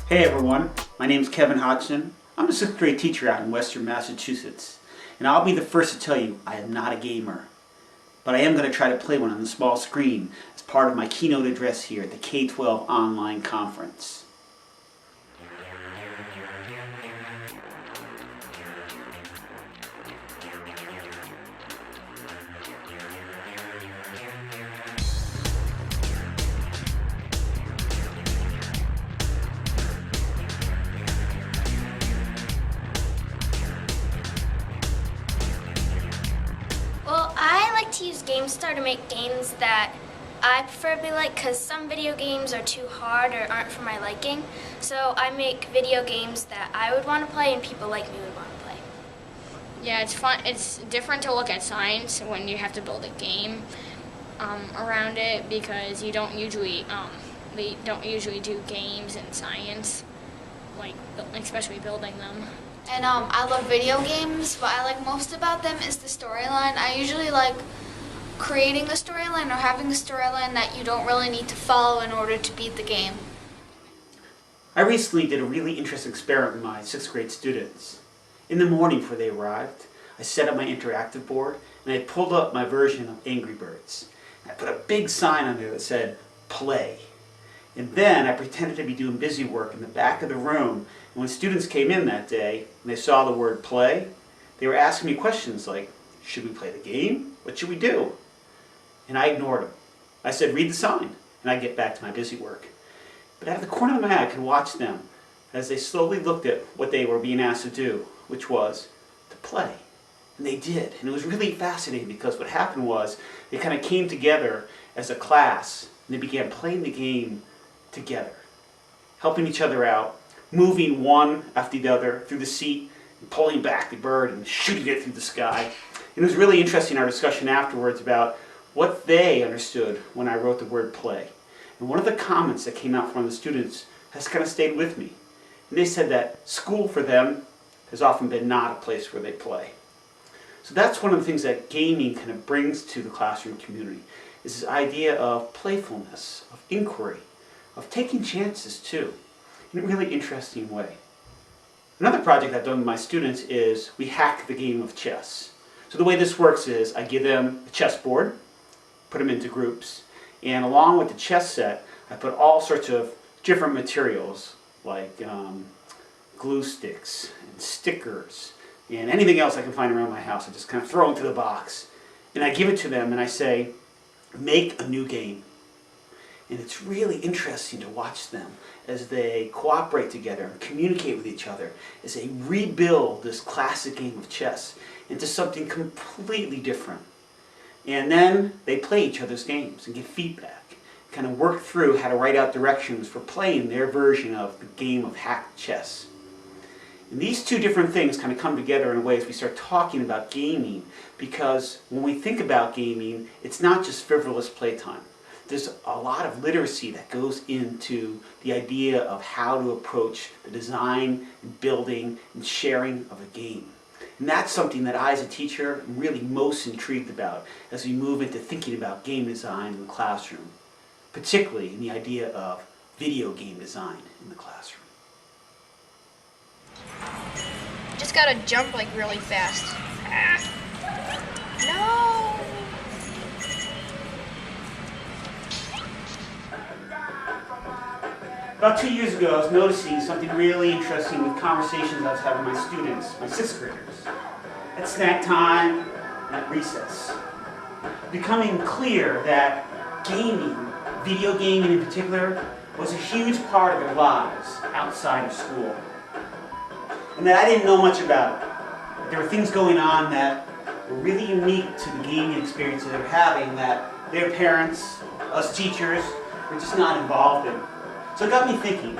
Hey everyone, my name is Kevin Hodgson. I'm a 6th grade teacher out in Western Massachusetts. And I'll be the first to tell you I am not a gamer. But I am going to try to play one on the small screen as part of my keynote address here at the K-12 online conference. Well, I like to use GameStar to make games that I preferably like because some video games are too hard or aren't for my liking. So I make video games that I would want to play and people like me would want to play. Yeah, it's fun. It's different to look at science when you have to build a game around it because you don't usually they don't usually do games in science, like especially building them. And I love video games. What I like most about them is the storyline. I usually like creating the storyline or having a storyline that you don't really need to follow in order to beat the game. I recently did a really interesting experiment with my 6th grade students. In the morning before they arrived, I set up my interactive board and I pulled up my version of Angry Birds. I put a big sign on there that said, "Play." And then I pretended to be doing busy work in the back of the room. And when students came in that day and they saw the word play, they were asking me questions like, should we play the game? What should we do? And I ignored them. I said, read the sign, and I'd get back to my busy work. But out of the corner of my eye, I could watch them as they slowly looked at what they were being asked to do, which was to play. And they did. And it was really fascinating because what happened was they kind of came together as a class and they began playing the game together, helping each other out, moving one after the other through the seat, and pulling back the bird and shooting it through the sky. And it was really interesting, our discussion afterwards about what they understood when I wrote the word play. And one of the comments that came out from the students has kind of stayed with me. And they said that school for them has often been not a place where they play. So that's one of the things that gaming kind of brings to the classroom community, is this idea of playfulness, of inquiry, of taking chances too, in a really interesting way. Another project I've done with my students is we hack the game of chess. So the way this works is I give them a chessboard, put them into groups, and along with the chess set, I put all sorts of different materials like glue sticks and stickers and anything else I can find around my house. I just kind of throw into the box. And I give it to them and I say, make a new game. And it's really interesting to watch them as they cooperate together and communicate with each other, as they rebuild this classic game of chess into something completely different. And then they play each other's games and get feedback, kind of work through how to write out directions for playing their version of the game of hacked chess. And these two different things kind of come together in a way as we start talking about gaming, because when we think about gaming, it's not just frivolous playtime. There's a lot of literacy that goes into the idea of how to approach the design and building and sharing of a game. And that's something that I as a teacher am really most intrigued about as we move into thinking about game design in the classroom, particularly in the idea of video game design in the classroom. Just gotta jump like really fast. No! About 2 years ago, I was noticing something really interesting with conversations I was having with my students, my 6th graders, at snack time and at recess. Becoming clear that gaming, video gaming in particular, was a huge part of their lives outside of school. And that I didn't know much about it. That there were things going on that were really unique to the gaming experiences they were having that their parents, us teachers, were just not involved in. So it got me thinking,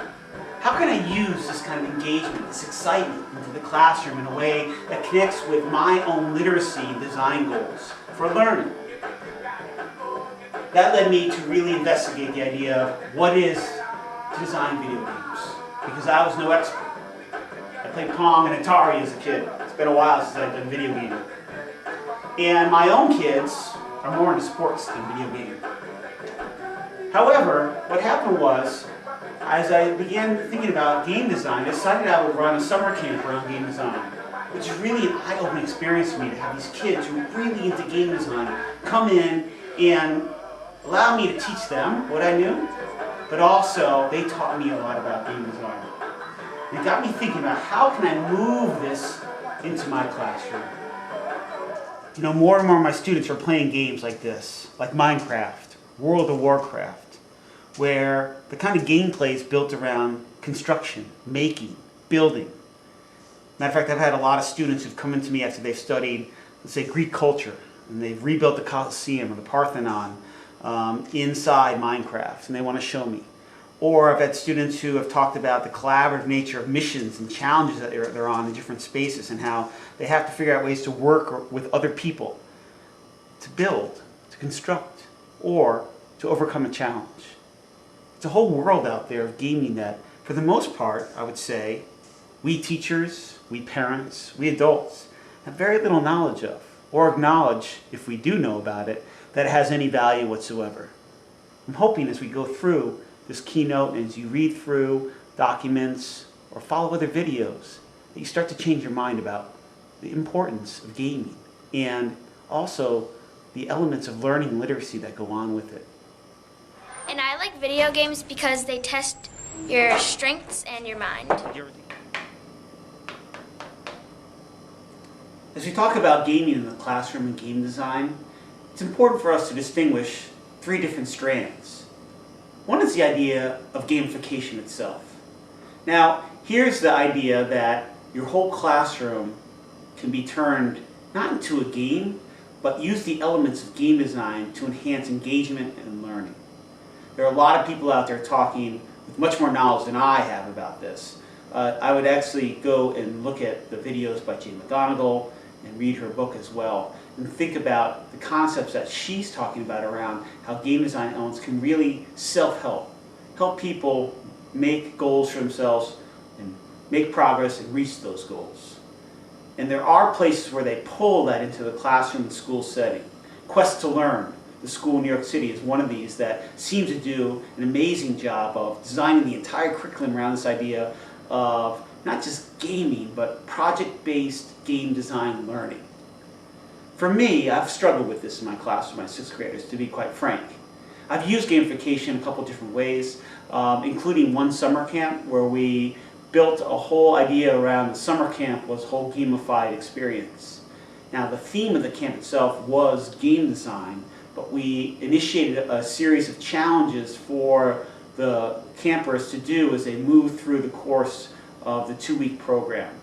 how can I use this kind of engagement, this excitement into the classroom in a way that connects with my own literacy and design goals for learning? That led me to really investigate the idea of what is to design video games, because I was no expert. I played Pong and Atari as a kid. It's been a while since I've done video gaming. And my own kids are more into sports than video gaming. However, what happened was, as I began thinking about game design, I decided I would run a summer camp around game design, which is really an eye-opening experience for me to have these kids who are really into game design come in and allow me to teach them what I knew, but also they taught me a lot about game design. And it got me thinking about how can I move this into my classroom. You know, more and more of my students are playing games like this, like Minecraft, World of Warcraft, where the kind of gameplay is built around construction, making, building. Matter of fact, I've had a lot of students who've come into me after they've studied, let's say, Greek culture, and they've rebuilt the Colosseum or the Parthenon inside Minecraft, and they want to show me. Or I've had students who have talked about the collaborative nature of missions and challenges that they're on in different spaces, and how they have to figure out ways to work with other people to build, to construct, or to overcome a challenge. It's a whole world out there of gaming that, for the most part, I would say, we teachers, we parents, we adults have very little knowledge of, or acknowledge, if we do know about it, that it has any value whatsoever. I'm hoping as we go through this keynote and as you read through documents or follow other videos, that you start to change your mind about the importance of gaming and also the elements of learning and literacy that go on with it. And I like video games because they test your strengths and your mind. As we talk about gaming in the classroom and game design, it's important for us to distinguish three different strands. One is the idea of gamification itself. Now, here's the idea that your whole classroom can be turned not into a game, but use the elements of game design to enhance engagement and learning. There are a lot of people out there talking with much more knowledge than I have about this. I would actually go and look at the videos by Jane McGonigal and read her book as well, and think about the concepts that she's talking about around how game design elements can really self-help, help people make goals for themselves and make progress and reach those goals. And there are places where they pull that into the classroom and school setting. Quest to Learn, the school in New York City, is one of these that seems to do an amazing job of designing the entire curriculum around this idea of not just gaming, but project-based game design learning. For me, I've struggled with this in my class with my sixth graders, to be quite frank. I've used gamification a couple different ways, including one summer camp where we built a whole idea around the summer camp was a whole gamified experience. Now, the theme of the camp itself was game design, but we initiated a series of challenges for the campers to do as they moved through the course of the 2-week program,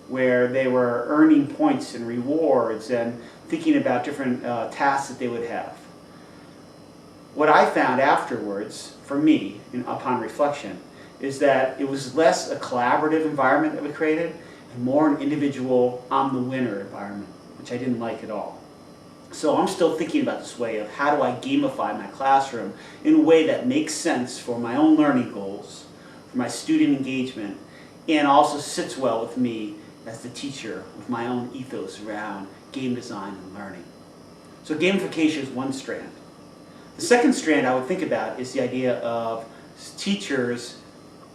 where they were earning points and rewards and thinking about different tasks that they would have. What I found afterwards, for me, upon reflection, is that it was less a collaborative environment that we created and more an individual, I'm the winner environment, which I didn't like at all. So I'm still thinking about this way of how do I gamify my classroom in a way that makes sense for my own learning goals, for my student engagement, and also sits well with me as the teacher with my own ethos around game design and learning. So gamification is one strand. The second strand I would think about is the idea of teachers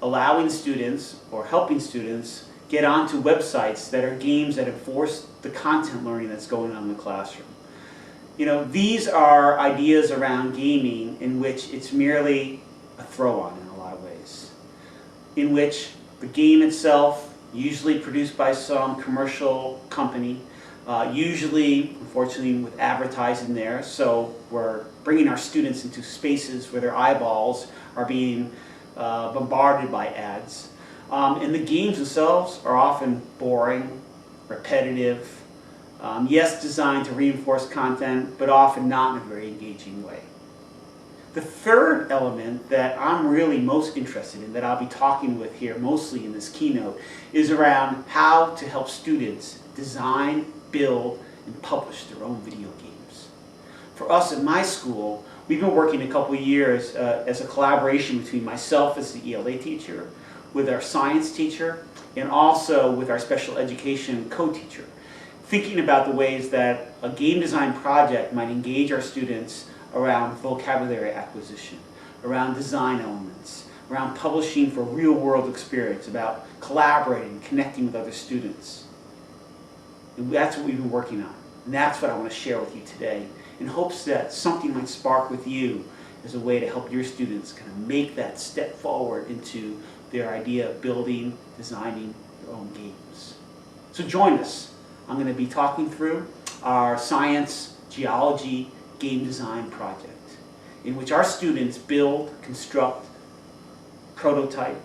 allowing students or helping students get onto websites that are games that enforce the content learning that's going on in the classroom. You know, these are ideas around gaming in which it's merely a throw-on in a lot of ways, in which the game itself, usually produced by some commercial company, usually, unfortunately, with advertising there, so we're bringing our students into spaces where their eyeballs are being bombarded by ads. And the games themselves are often boring, repetitive, yes, designed to reinforce content, but often not in a very engaging way. The third element that I'm really most interested in, that I'll be talking with here mostly in this keynote, is around how to help students design, build, and publish their own video games. For us at my school, we've been working a couple of years as a collaboration between myself as the ELA teacher, with our science teacher, and also with our special education co-teacher, thinking about the ways that a game design project might engage our students around vocabulary acquisition, around design elements, around publishing for real-world experience, about collaborating, connecting with other students. And that's what we've been working on. And that's what I want to share with you today, in hopes that something might spark with you as a way to help your students kind of make that step forward into their idea of building, designing their own games. So join us. I'm going to be talking through our science, geology, game design project, in which our students build, construct, prototype,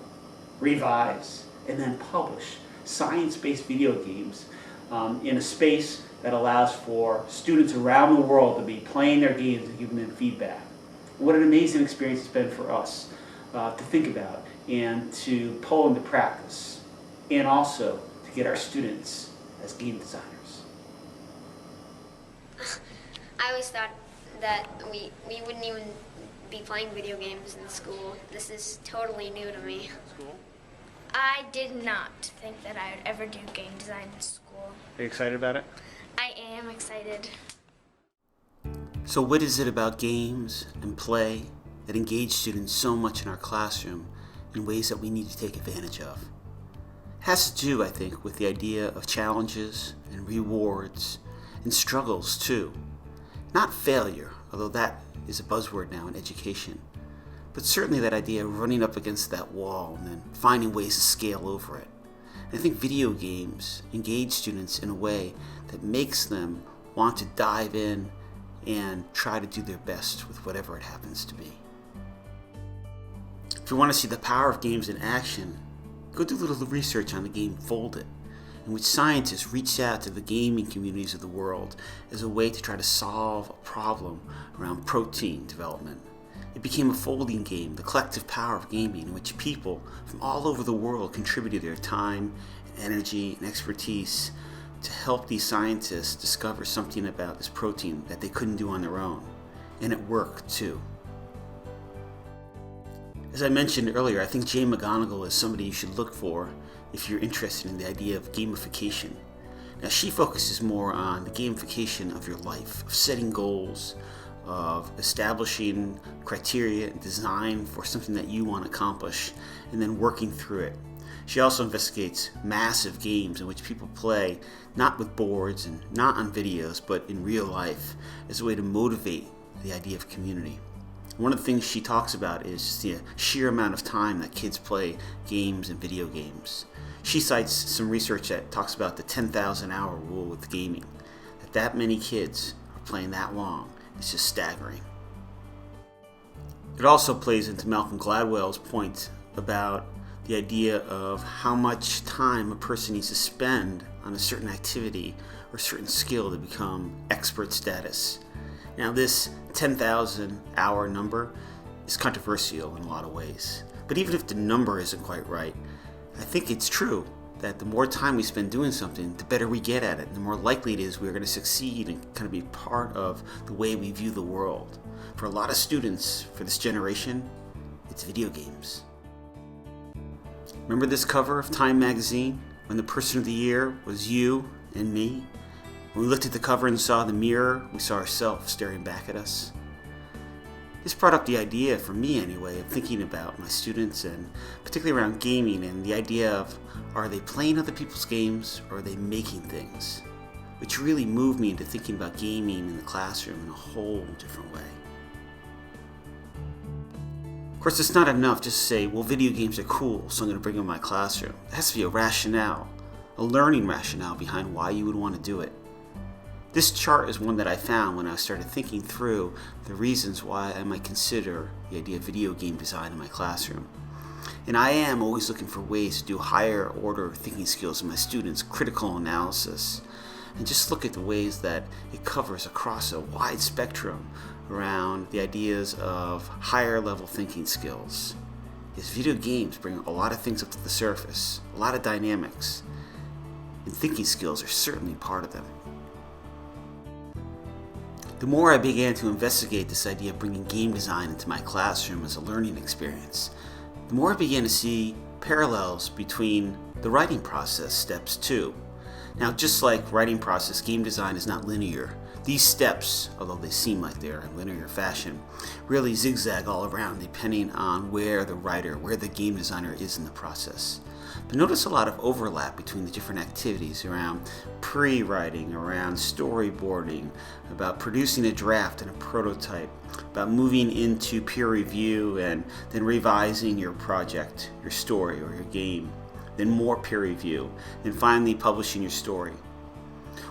revise, and then publish science-based video games in a space that allows for students around the world to be playing their games and giving them feedback. What an amazing experience it's been for us to think about and to pull into practice, and also to get our students as game designers. I always thought that we wouldn't even be playing video games in school. This is totally new to me. I did not think that I would ever do game design in school. Are you excited about it? I am excited. So what is it about games and play that engage students so much in our classroom in ways that we need to take advantage of? It has to do, I think, with the idea of challenges and rewards and struggles too. Not failure, although that is a buzzword now in education, but certainly that idea of running up against that wall and then finding ways to scale over it. And I think video games engage students in a way that makes them want to dive in and try to do their best with whatever it happens to be. If you want to see the power of games in action, go do a little research on the game Folded, in which scientists reached out to the gaming communities of the world as a way to try to solve a problem around protein development. It became a folding game, the collective power of gaming, in which people from all over the world contributed their time, and energy, and expertise to help these scientists discover something about this protein that they couldn't do on their own. And it worked too. As I mentioned earlier, I think Jane McGonigal is somebody you should look for if you're interested in the idea of gamification. Now, she focuses more on the gamification of your life, of setting goals, of establishing criteria and design for something that you want to accomplish, and then working through it. She also investigates massive games in which people play, not with boards and not on videos, but in real life, as a way to motivate the idea of community. One of the things she talks about is just the sheer amount of time that kids play games and video games. She cites some research that talks about the 10,000 hour rule with gaming. That many kids are playing that long. It's just staggering. It also plays into Malcolm Gladwell's point about the idea of how much time a person needs to spend on a certain activity or certain skill to become expert status. Now, this 10,000 hour number is controversial in a lot of ways. But even if the number isn't quite right, I think it's true that the more time we spend doing something, the better we get at it, and the more likely it is we're going to succeed and kind of be part of the way we view the world. For a lot of students, for this generation, it's video games. Remember this cover of Time magazine when the person of the year was you and me? When we looked at the cover and saw the mirror, we saw ourselves staring back at us. This brought up the idea, for me anyway, of thinking about my students, and particularly around gaming, and the idea of, are they playing other people's games or are they making things? Which really moved me into thinking about gaming in the classroom in a whole different way. Of course, it's not enough just to say, well, video games are cool, so I'm going to bring them in my classroom. There has to be a rationale, a learning rationale behind why you would want to do it. This chart is one that I found when I started thinking through the reasons why I might consider the idea of video game design in my classroom. And I am always looking for ways to do higher order thinking skills in my students, critical analysis, and just look at the ways that it covers across a wide spectrum around the ideas of higher level thinking skills. Because video games bring a lot of things up to the surface, a lot of dynamics, and thinking skills are certainly part of them. The more I began to investigate this idea of bringing game design into my classroom as a learning experience, the more I began to see parallels between the writing process steps too. Now, just like writing process, game design is not linear. These steps, although they seem like they're in linear fashion, really zigzag all around depending on where the writer, where the game designer is in the process. But notice a lot of overlap between the different activities around pre-writing, around storyboarding, about producing a draft and a prototype, about moving into peer review and then revising your project, your story or your game, then more peer review, then finally publishing your story.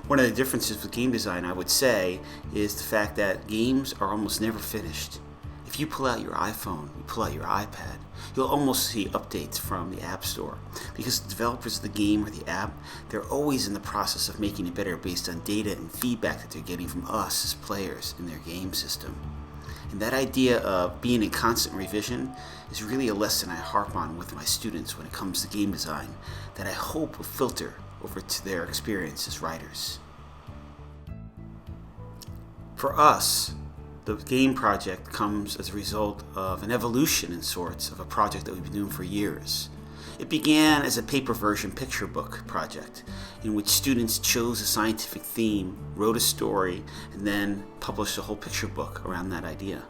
One of the differences with game design, I would say, is the fact that games are almost never finished. If you pull out your iPhone, you pull out your iPad, you'll almost see updates from the App Store, because the developers of the game or the app, they're always in the process of making it better based on data and feedback that they're getting from us as players in their game system. And that idea of being in constant revision is really a lesson I harp on with my students when it comes to game design that I hope will filter over to their experience as writers. For us, the game project comes as a result of an evolution in sorts of a project that we've been doing for years. It began as a paper version picture book project in which students chose a scientific theme, wrote a story, and then published a whole picture book around that idea.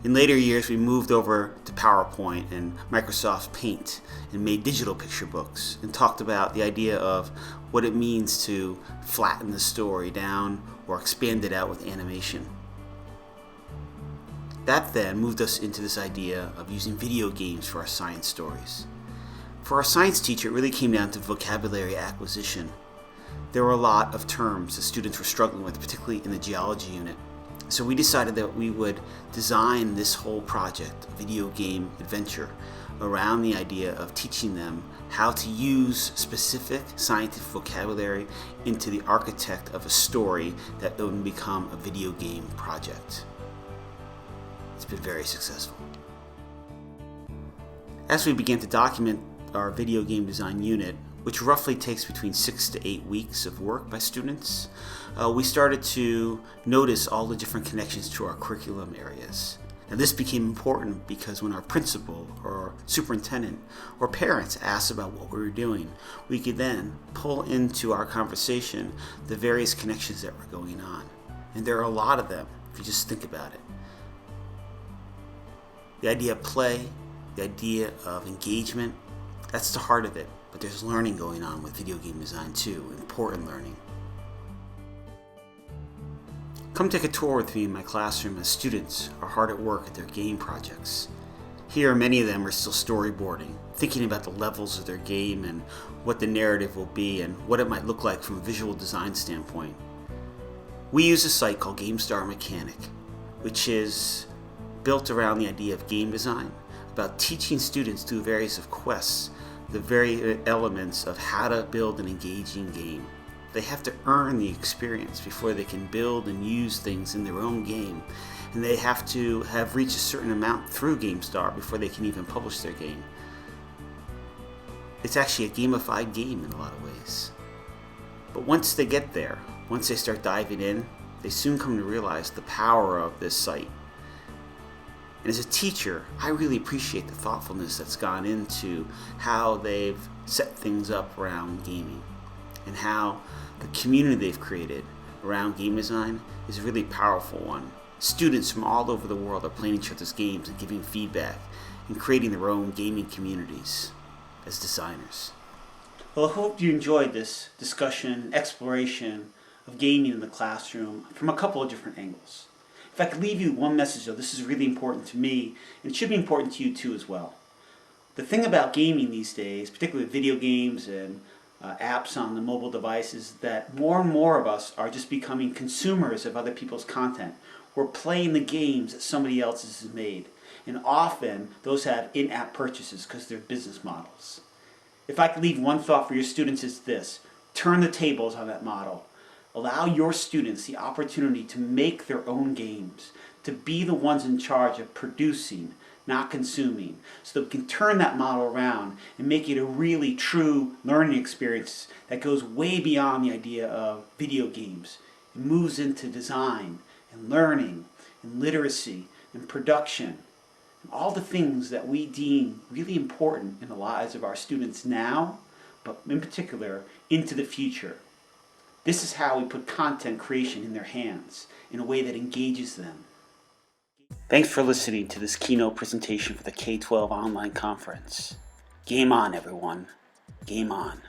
In later years, we moved over to PowerPoint and Microsoft Paint and made digital picture books and talked about the idea of what it means to flatten the story down or expand it out with animation. That then moved us into this idea of using video games for our science stories. For our science teacher, it really came down to vocabulary acquisition. There were a lot of terms that students were struggling with, particularly in the geology unit. So we decided that we would design this whole project, a video game adventure, around the idea of teaching them how to use specific scientific vocabulary into the architect of a story that would become a video game project. It's been very successful. As we began to document our video game design unit, which roughly takes between 6 to 8 weeks of work by students, we started to notice all the different connections to our curriculum areas. And this became important because when our principal or superintendent or parents asked about what we were doing, we could then pull into our conversation the various connections that were going on. And there are a lot of them, if you just think about it. The idea of play, the idea of engagement, that's the heart of it. But there's learning going on with video game design too, important learning. Come take a tour with me in my classroom as students are hard at work at their game projects. Here, many of them are still storyboarding, thinking about the levels of their game and what the narrative will be and what it might look like from a visual design standpoint. We use a site called GameStar Mechanic, which is built around the idea of game design, about teaching students through various of quests the very elements of how to build an engaging game. They have to earn the experience before they can build and use things in their own game. And they have to have reached a certain amount through GameStar before they can even publish their game. It's actually a gamified game in a lot of ways. But once they get there, once they start diving in, they soon come to realize the power of this site. And as a teacher, I really appreciate the thoughtfulness that's gone into how they've set things up around gaming and how the community they've created around game design is a really powerful one. Students from all over the world are playing each other's games and giving feedback and creating their own gaming communities as designers. Well, I hope you enjoyed this discussion and exploration of gaming in the classroom from a couple of different angles. If I could leave you one message, though, this is really important to me, and it should be important to you too as well. The thing about gaming these days, particularly video games and apps on the mobile devices, that more and more of us are just becoming consumers of other people's content. We're playing the games that somebody else has made, and often those have in-app purchases because they're business models. If I could leave one thought for your students, it's this: turn the tables on that model. Allow your students the opportunity to make their own games, to be the ones in charge of producing, not consuming, so that we can turn that model around and make it a really true learning experience that goes way beyond the idea of video games. It moves into design and learning and literacy and production and all the things that we deem really important in the lives of our students now, but in particular into the future. This is how we put content creation in their hands in a way that engages them. Thanks for listening to this keynote presentation for the K-12 online conference. Game on, everyone. Game on.